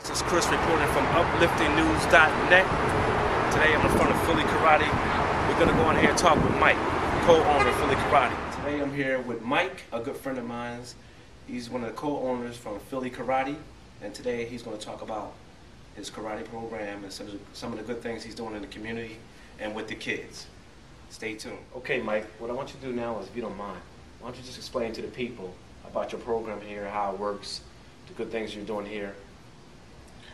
This is Chris reporting from upliftingnews.net. Today I'm in front of Philly Karate. We're going to go in here and talk with Mike, co-owner of Philly Karate. Today I'm here with Mike, a good friend of mine. He's one of the co-owners from Philly Karate, and today he's going to talk about his karate program and some of the good things he's doing in the community and with the kids. Stay tuned. Okay, Mike, what I want you to do now is, if you don't mind, why don't you just explain to the people about your program here, how it works, the good things you're doing here.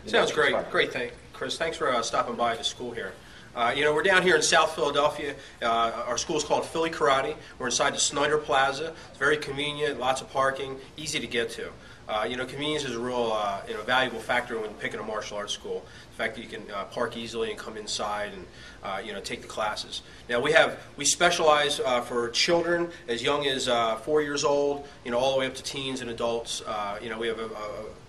Sounds great. Great thing, Chris. Thanks for stopping by the school here. We're down here in South Philadelphia. Our school is called Philly Karate. We're inside the Snyder Plaza. It's very convenient, lots of parking, easy to get to. Convenience is a real valuable factor when picking a martial arts school. The fact that you can park easily and come inside and take the classes. Now we specialize for children as young as 4 years old, all the way up to teens and adults. We have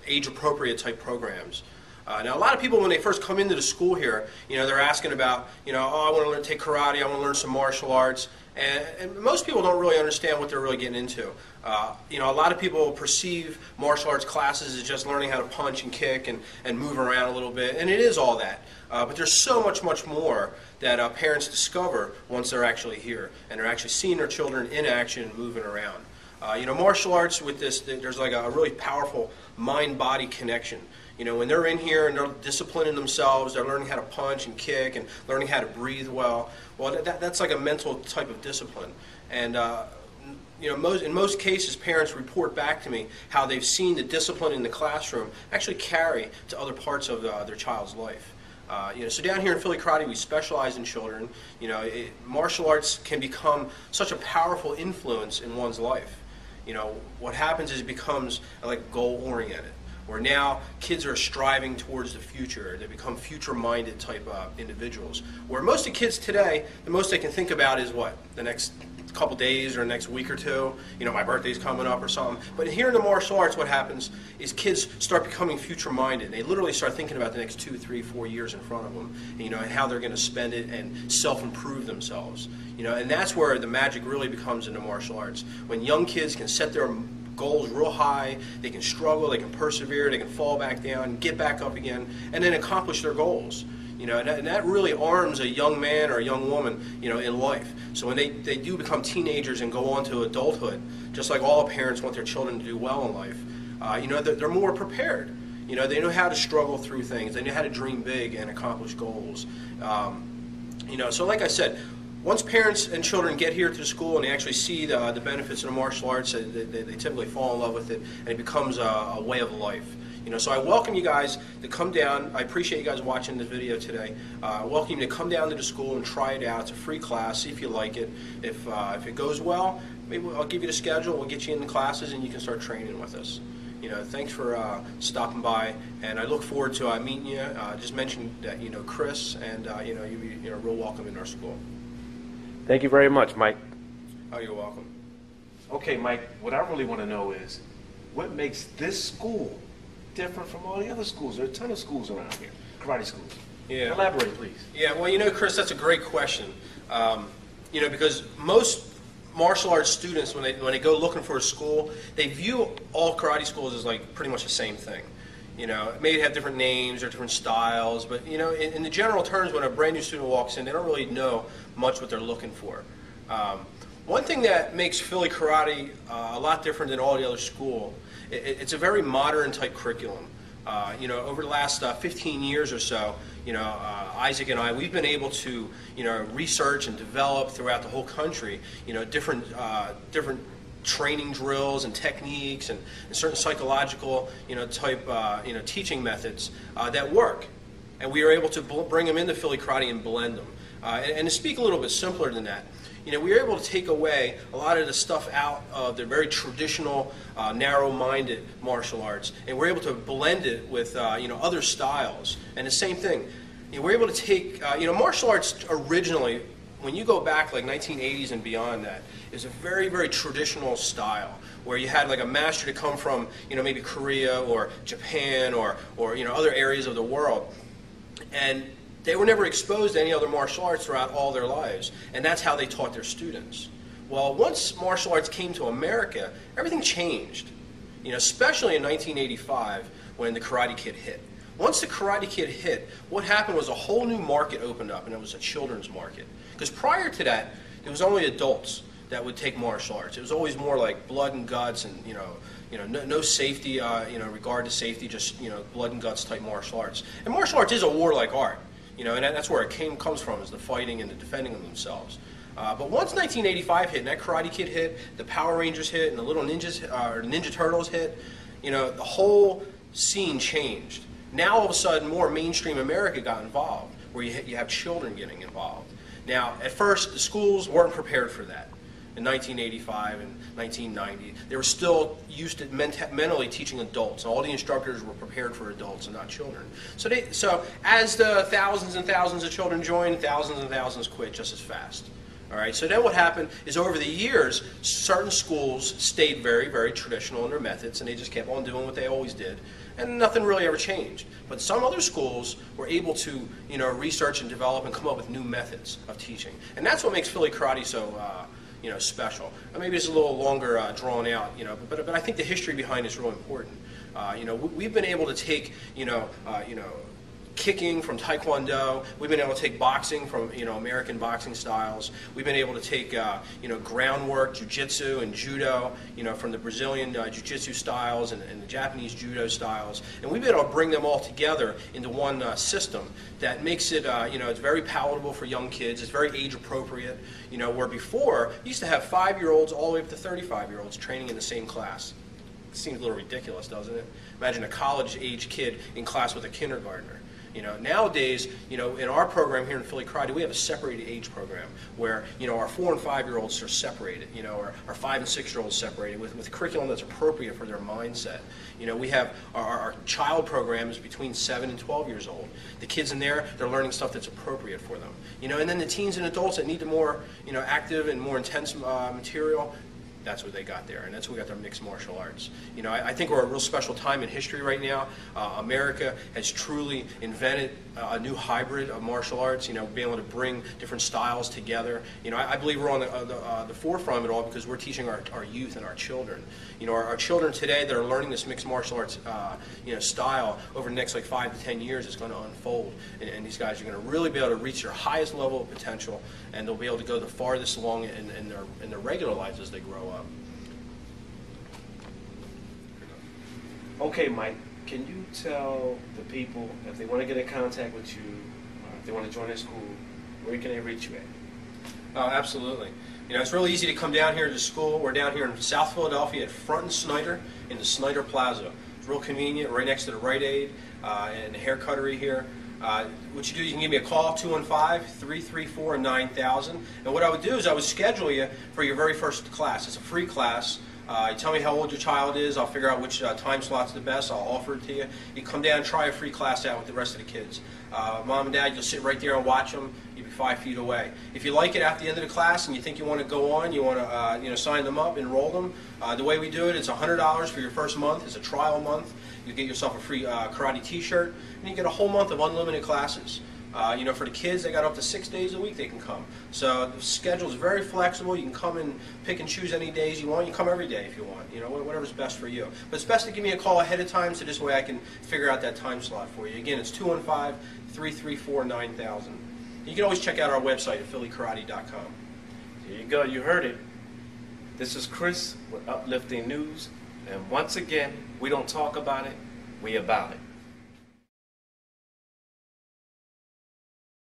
age-appropriate type programs. Now, a lot of people, when they first come into the school here, they're asking about, oh, I want to learn to take karate, I want to learn some martial arts, and most people don't really understand what they're really getting into. A lot of people perceive martial arts classes as just learning how to punch and kick and move around a little bit, and it is all that. But there's so much more that parents discover once they're actually here, and they're actually seeing their children in action and moving around. Martial arts with this, there's like a really powerful mind-body connection. When they're in here and they're disciplining themselves, they're learning how to punch and kick and learning how to breathe well. Well, that's like a mental type of discipline. And in most cases, parents report back to me how they've seen the discipline in the classroom actually carry to other parts of their child's life. So down here in Philly Karate, we specialize in children. Martial arts can become such a powerful influence in one's life. What happens is it becomes like goal-oriented, where now kids are striving towards the future. They become future-minded type individuals. Where most of the kids today, the most they can think about is what? The next couple days or next week or two. My birthday's coming up or something. But here in the martial arts, what happens is kids start becoming future-minded. They literally start thinking about the next 2, 3, 4 years in front of them, and how they're going to spend it and self-improve themselves. And that's where the magic really becomes in the martial arts. When young kids can set their goals real high, they can struggle, they can persevere, they can fall back down, get back up again, and then accomplish their goals. And that really arms a young man or a young woman, in life. So when they do become teenagers and go on to adulthood, just like all parents want their children to do well in life, they're more prepared. They know how to struggle through things. They know how to dream big and accomplish goals. So like I said, once parents and children get here to the school and they actually see the benefits of the martial arts, they typically fall in love with it, and it becomes a way of life. So I welcome you guys to come down. I appreciate you guys watching this video today. I welcome you to come down to the school and try it out. It's a free class. See if you like it. If it goes well, maybe I'll give you the schedule. We'll get you in the classes and you can start training with us. Thanks for stopping by, and I look forward to meeting you. Just mention that Chris, and you're real welcome in our school. Thank you very much, Mike. Oh, you're welcome. Okay, Mike, what I really want to know is, what makes this school different from all the other schools? There are a ton of schools around here, karate schools. Yeah. Elaborate, please. Yeah, well, Chris, that's a great question. Because most martial arts students, when they go looking for a school, they view all karate schools as like pretty much the same thing. Maybe have different names or different styles, but in the general terms, when a brand new student walks in, they don't really know much what they're looking for. One thing that makes Philly Karate a lot different than all the other schools, it's a very modern type curriculum. Over the last 15 years or so, Isaac and I, we've been able to, research and develop throughout the whole country, different training drills and techniques and certain psychological, type, teaching methods that work. And we are able to bring them into Philly Karate and blend them. And to speak a little bit simpler than that, we were able to take away a lot of the stuff out of the very traditional, narrow-minded martial arts, and we're able to blend it with, other styles. And the same thing, we're able to take, martial arts originally, when you go back like 1980s and beyond that, is a very, very traditional style where you had like a master to come from, maybe Korea or Japan or other areas of the world, and they were never exposed to any other martial arts throughout all their lives, and that's how they taught their students. Well, once martial arts came to America, everything changed. Especially in 1985 when the Karate Kid hit. Once the Karate Kid hit, what happened was a whole new market opened up, and it was a children's market. Because prior to that, it was only adults that would take martial arts. It was always more like blood and guts, and no safety, regard to safety, just blood and guts type martial arts. And martial arts is a warlike art, and that's where it comes from, is the fighting and the defending of themselves. But once 1985 hit, and that Karate Kid hit, the Power Rangers hit, and the little ninjas, or Ninja Turtles hit, the whole scene changed. Now all of a sudden, more mainstream America got involved, where you have children getting involved. Now, at first, the schools weren't prepared for that. In 1985 and 1990, they were still used to mentally teaching adults. All the instructors were prepared for adults and not children. So as the thousands and thousands of children joined, thousands and thousands quit just as fast. All right. So then what happened is, over the years, certain schools stayed very, very traditional in their methods, and they just kept on doing what they always did, and nothing really ever changed. But some other schools were able to, research and develop and come up with new methods of teaching, and that's what makes Philly Karate so special. Maybe it's a little longer drawn out, but I think the history behind it is really important. We've been able to take, kicking from Taekwondo. We've been able to take boxing from, American boxing styles. We've been able to take, groundwork, jiu-jitsu and judo, from the Brazilian jiu-jitsu styles and the Japanese judo styles. And we've been able to bring them all together into one system that makes it, it's very palatable for young kids. It's very age appropriate, where before, you used to have 5-year-olds all the way up to 35-year-olds training in the same class. It seems a little ridiculous, doesn't it? Imagine a college-age kid in class with a kindergartner. Nowadays, in our program here in Philly Karate, we have a separated age program where, our 4- and 5-year-olds are separated, our 5- and 6-year-olds separated with curriculum that's appropriate for their mindset. We have our child program is between 7 and 12 years old. The kids in there, they're learning stuff that's appropriate for them. And then the teens and adults that need the more, active and more intense material, that's what they got there, and that's what we got their mixed martial arts. I think we're at a real special time in history right now. America has truly invented a new hybrid of martial arts, being able to bring different styles together. I believe we're on the forefront of it all because we're teaching our youth and our children. Our children today that are learning this mixed martial arts style over the next 5 to 10 years is going to unfold, and these guys are going to really be able to reach their highest level of potential, and they'll be able to go the farthest along in their regular lives as they grow up. Okay, Mike, can you tell the people, if they want to get in contact with you, or if they want to join their school, where can they reach you at? Oh, absolutely. It's really easy to come down here to school. We're down here in South Philadelphia at Front and Snyder in the Snyder Plaza. It's real convenient, right next to the Rite Aid and the hair cuttery here. What you do, you can give me a call, 215-334-9000. And what I would do is I would schedule you for your very first class. It's a free class. You tell me how old your child is. I'll figure out which time slot's the best. I'll offer it to you. You come down and try a free class out with the rest of the kids. Mom and Dad, you'll sit right there and watch them. You'll be 5 feet away. If you like it after the end of the class and you think you want to go on, you want to sign them up, enroll them. The way we do it, it's $100 for your first month. It's a trial month. You get yourself a free karate T-shirt, and you get a whole month of unlimited classes. For the kids, they got up to 6 days a week they can come. So the schedule is very flexible. You can come and pick and choose any days you want. You can come every day if you want, whatever's best for you. But it's best to give me a call ahead of time so this way I can figure out that time slot for you. Again, it's 215-334-9000. You can always check out our website at phillykarate.com. There you go. You heard it. This is Chris with Uplifting News. And once again, we don't talk about it, we about it.